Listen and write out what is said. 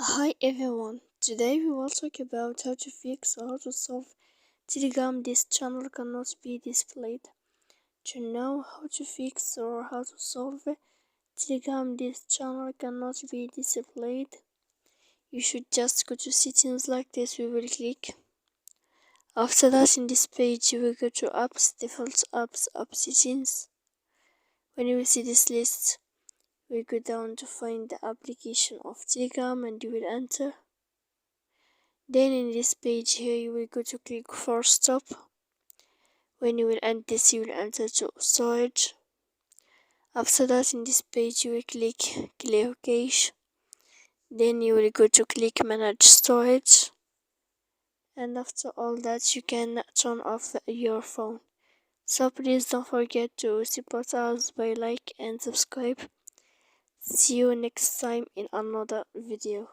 Hi everyone, today we will talk about how to fix or how to solve Telegram this channel cannot be displayed. To know how to fix or how to solve Telegram this channel cannot be displayed, you should just go to settings like this. We will click. After that, in this page you will go to apps, default apps, app settings. When you will see this list, we go down to find the application of Telegram and you will enter. Then in this page here you will go to click for stop. When you will end this, you will enter to storage. After that, in this page you will click clear cache. Then you will go to click manage storage, and after all that you can turn off your phone. So please don't forget to support us by like and subscribe. See you next time in another video.